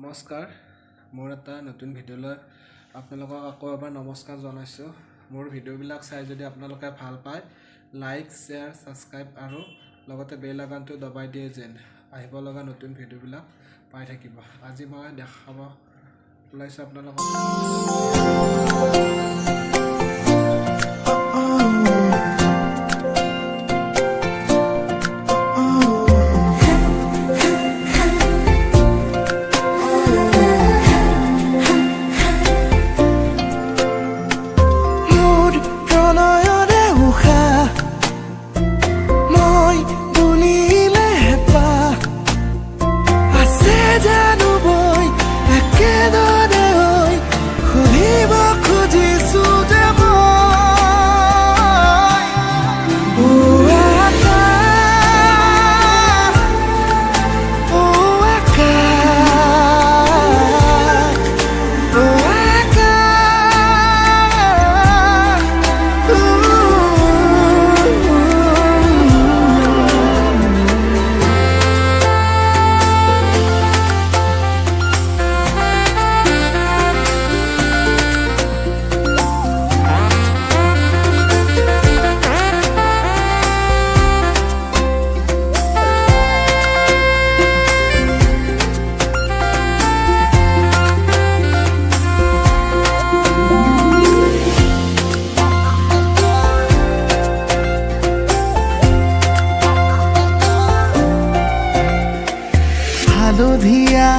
নমস্কাৰ মোৰ এটা নতুন ভিডিঅ'লৈ আপোনালোকক আকৌ এবাৰ নমস্কাৰ জনাইছোঁ। মোৰ ভিডিঅ'বিলাক চাই যদি আপোনালোকে ভাল পায় লাইক শ্বেয়াৰ সাবস্ক্ৰাইব আৰু লগতে বেল আইকনটো দবাই দিয়ে যেন আহিব লগা নতুন ভিডিঅ'বিলাক পাই থাকিব। আজি মই দেখাব ওলাইছোঁ আপোনালোকক হালধীয়া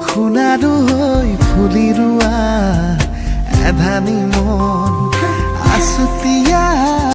সোণাৰু হৈ ফুলি ৰোৱা এধানি মন আছুতি